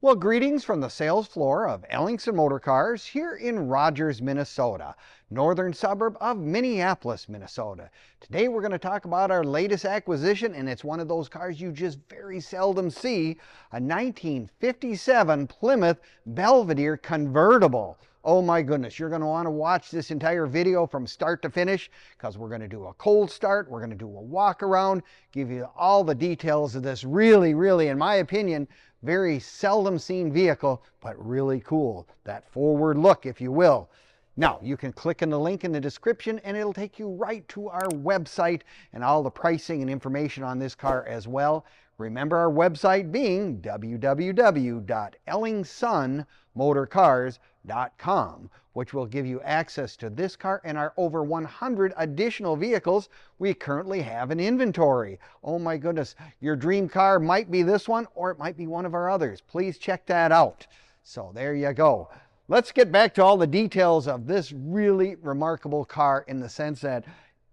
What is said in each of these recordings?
Well, greetings from the sales floor of Ellingson Motor Cars here in Rogers, Minnesota, northern suburb of Minneapolis, Minnesota. Today we're going to talk about our latest acquisition, and it's one of those cars you just very seldom see, a 1957 Plymouth Belvedere Convertible. Oh my goodness, you're going to want to watch this entire video from start to finish because we're going to do a cold start, we're going to do a walk around, give you all the details of this really, in my opinion, very seldom seen vehicle, but really cool. That forward look, if you will. Now, you can click on the link in the description and it'll take you right to our website and all the pricing and information on this car as well. Remember our website being www.ellingsonmotorcars.com, which will give you access to this car and our over 100 additional vehicles we currently have in inventory. Oh my goodness, your dream car might be this one or it might be one of our others. Please check that out. So there you go. Let's get back to all the details of this really remarkable car in the sense that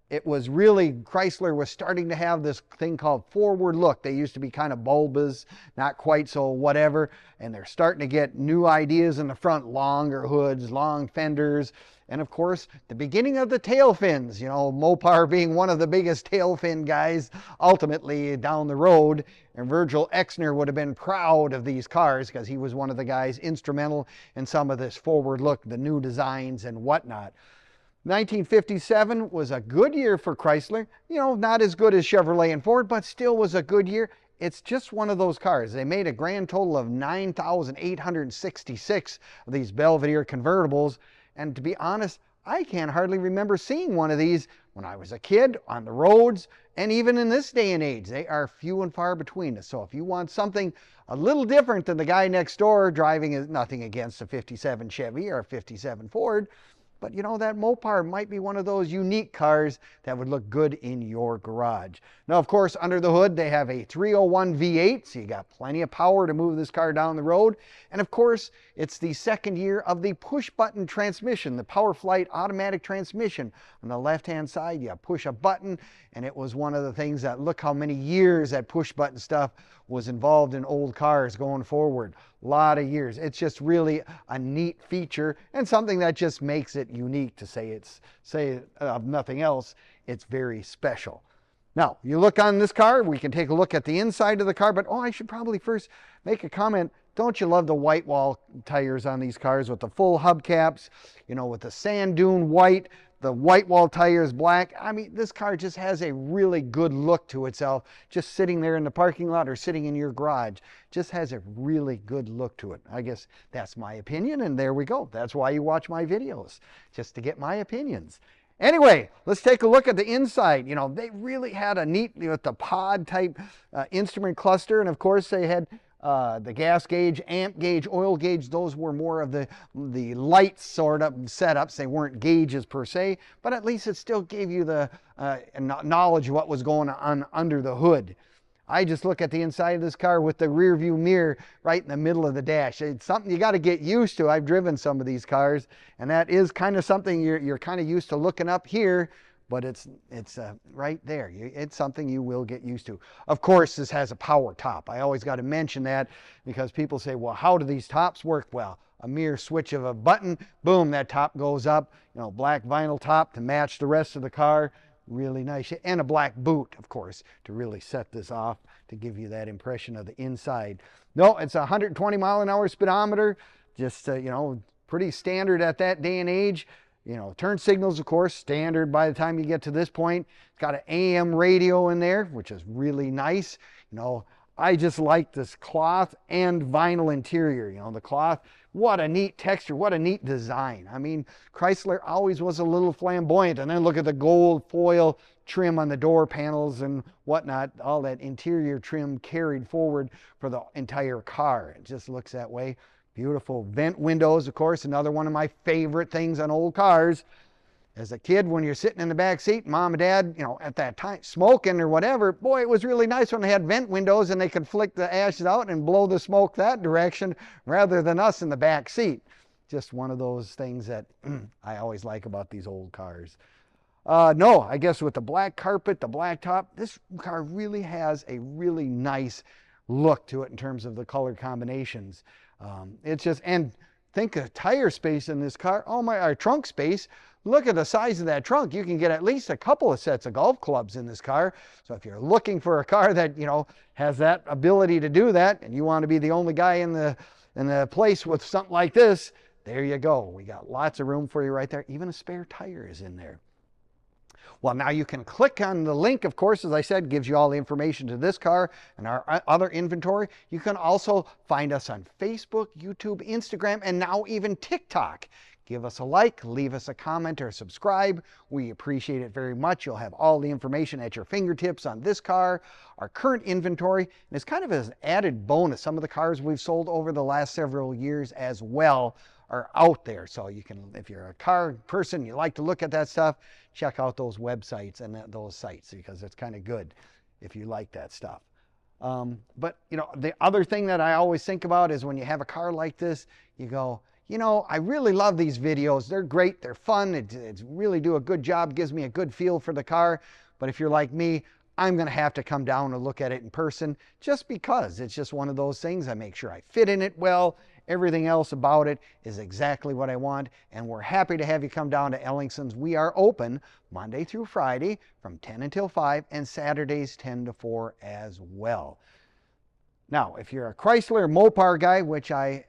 it was really, Chrysler was starting to have this thing called forward look. They used to be kind of bulbous, not quite so whatever, and they're starting to get new ideas in the front, longer hoods, long fenders, and of course, the beginning of the tail fins, you know, Mopar being one of the biggest tail fin guys ultimately down the road, and Virgil Exner would have been proud of these cars because he was one of the guys instrumental in some of this forward look, the new designs and whatnot. 1957 was a good year for Chrysler. You know, not as good as Chevrolet and Ford, but still was a good year. It's just one of those cars. They made a grand total of 9,866 of these Belvedere convertibles. And to be honest, I can't hardly remember seeing one of these when I was a kid on the roads. And even in this day and age, they are few and far between. So if you want something a little different than the guy next door driving, nothing against a 57 Chevy or a 57 Ford, but you know, that Mopar might be one of those unique cars that would look good in your garage. Now, of course, under the hood, they have a 301 V8, so you got plenty of power to move this car down the road. And of course, it's the second year of the push-button transmission, the PowerFlite Automatic Transmission. On the left-hand side, you push a button, and it was one of the things that, look how many years that push-button stuff was involved in old cars going forward. A lot of years. It's just really a neat feature and something that just makes it unique, to say of nothing else, it's very special. Now, you look on this car, we can take a look at the inside of the car, but I should probably first make a comment. Don't you love the whitewall tires on these cars with the full hubcaps, you know, with the Sand Dune White, the whitewall tires black? I mean, this car just has a really good look to itself. Just sitting there in the parking lot or sitting in your garage, just has a really good look to it. I guess that's my opinion, and there we go. That's why you watch my videos, just to get my opinions. Anyway, let's take a look at the inside. You know, they really had a neat, with the pod type instrument cluster, and of course they had the gas gauge, amp gauge, oil gauge. Those were more of the light sort of setups. They weren't gauges per se, but at least it still gave you the knowledge of what was going on under the hood. I just look at the inside of this car with the rear view mirror right in the middle of the dash. It's something you got to get used to. I've driven some of these cars, and that is kind of something you're kind of used to looking up here, but it's right there. It's something you will get used to. Of course, this has a power top. I always got to mention that because people say, well, how do these tops work? Well, a mere switch of a button, boom, that top goes up. You know, black vinyl top to match the rest of the car. Really nice. And a black boot, of course, to really set this off, to give you that impression of the inside. No, it's a 120 mile an hour speedometer. Just, you know, pretty standard at that day and age. You know, turn signals, of course, standard by the time you get to this point. It's got an AM radio in there, which is really nice. You know, I just like this cloth and vinyl interior. You know, the cloth, what a neat texture, what a neat design. I mean, Chrysler always was a little flamboyant. And then look at the gold foil trim on the door panels and whatnot. All that interior trim carried forward for the entire car. It just looks that way. Beautiful vent windows, of course, another one of my favorite things on old cars. As a kid, when you're sitting in the back seat, mom and dad, you know, at that time, smoking or whatever, boy, it was really nice when they had vent windows and they could flick the ashes out and blow the smoke that direction rather than us in the back seat. Just one of those things that I always like about these old cars. No, I guess with the black carpet, the black top, this car really has a really nice look to it in terms of the color combinations. It's just, and think of tire space in this car. Oh my, our trunk space. Look at the size of that trunk. You can get at least a couple of sets of golf clubs in this car. So if you're looking for a car that, you know, has that ability to do that, and you want to be the only guy in the place with something like this, there you go. We got lots of room for you right there. Even a spare tire is in there. Well, now you can click on the link, of course, as I said, gives you all the information to this car and our other inventory. You can also find us on Facebook, YouTube, Instagram, and now even TikTok. Give us a like, leave us a comment, or subscribe. We appreciate it very much. You'll have all the information at your fingertips on this car, our current inventory, and it's kind of an added bonus. Some of the cars we've sold over the last several years as well are out there. So you can, if you're a car person, you like to look at that stuff, check out those websites and those sites, because it's kind of good if you like that stuff. But you know, the other thing that I always think about is when you have a car like this, you go, you know, I really love these videos. They're great, they're fun, it really do a good job, gives me a good feel for the car. But if you're like me, I'm gonna have to come down and look at it in person, just because it's just one of those things. I make sure I fit in it well. Everything else about it is exactly what I want, and we're happy to have you come down to Ellingson's. We are open Monday through Friday from 10 until 5, and Saturdays 10 to 4 as well. Now, if you're a Chrysler Mopar guy, which I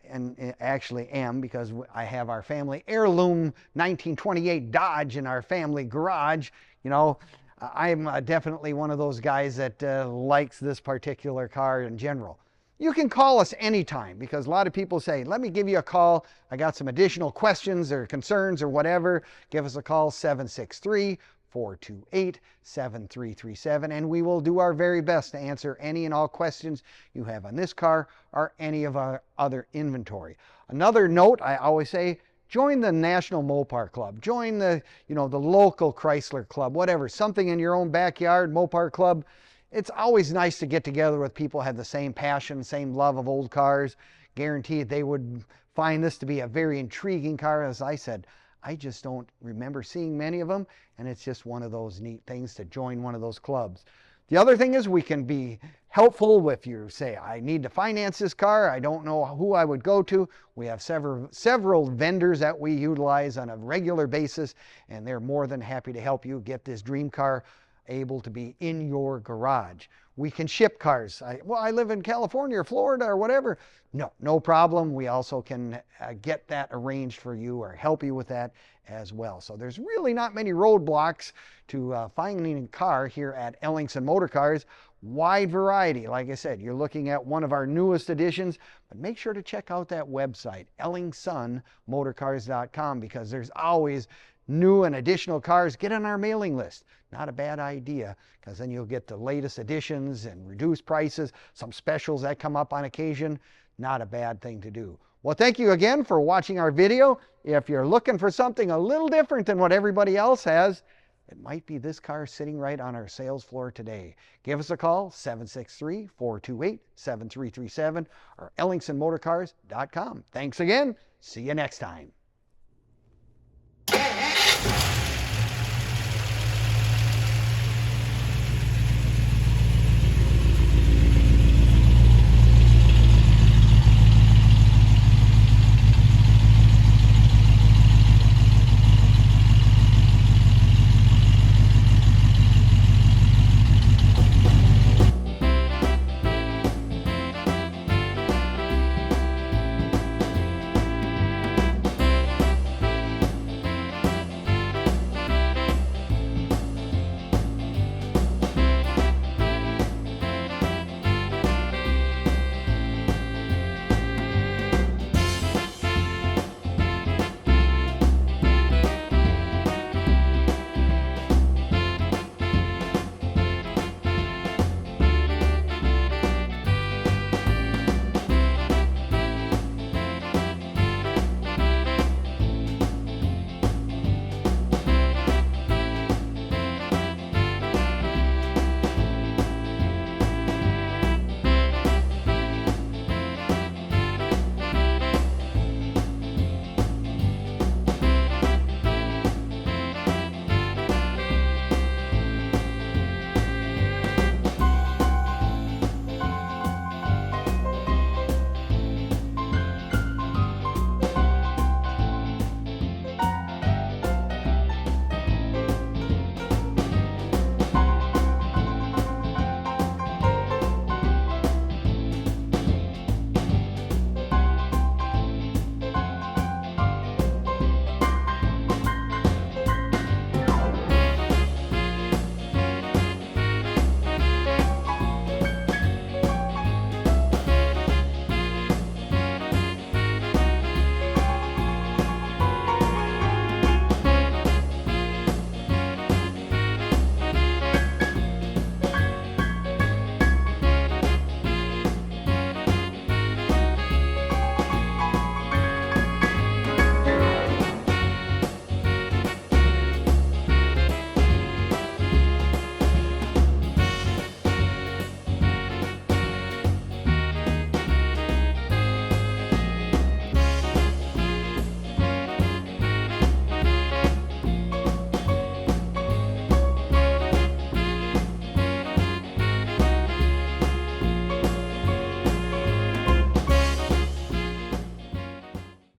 actually am, because I have our family heirloom 1928 Dodge in our family garage, you know, I'm definitely one of those guys that likes this particular car in general. You can call us anytime, because a lot of people say, let me give you a call. I got some additional questions or concerns or whatever. Give us a call, 763-428-7337, and we will do our very best to answer any and all questions you have on this car or any of our other inventory. Another note, I always say, join the National Mopar Club. Join the, you know, the local Chrysler Club, whatever, something in your own backyard, Mopar Club. It's always nice to get together with people who have the same passion, same love of old cars. Guaranteed they would find this to be a very intriguing car. As I said, I just don't remember seeing many of them, and it's just one of those neat things to join one of those clubs. The other thing is we can be helpful if you say, I need to finance this car, I don't know who I would go to. We have several vendors that we utilize on a regular basis, and they're more than happy to help you get this dream car able to be in your garage. We can ship cars. I live in California or Florida or whatever. No problem. We also can get that arranged for you or help you with that as well. So there's really not many roadblocks to finding a car here at Ellingson Motor Cars. Wide variety. Like I said, you're looking at one of our newest additions, but make sure to check out that website, ellingsonmotorcars.com, because there's always new and additional cars. Get on our mailing list. Not a bad idea, because then you'll get the latest additions and reduced prices, some specials that come up on occasion. Not a bad thing to do. Well, thank you again for watching our video. If you're looking for something a little different than what everybody else has, it might be this car sitting right on our sales floor today. Give us a call, 763-428-7337, or ellingsonmotorcars.com. Thanks again. See you next time.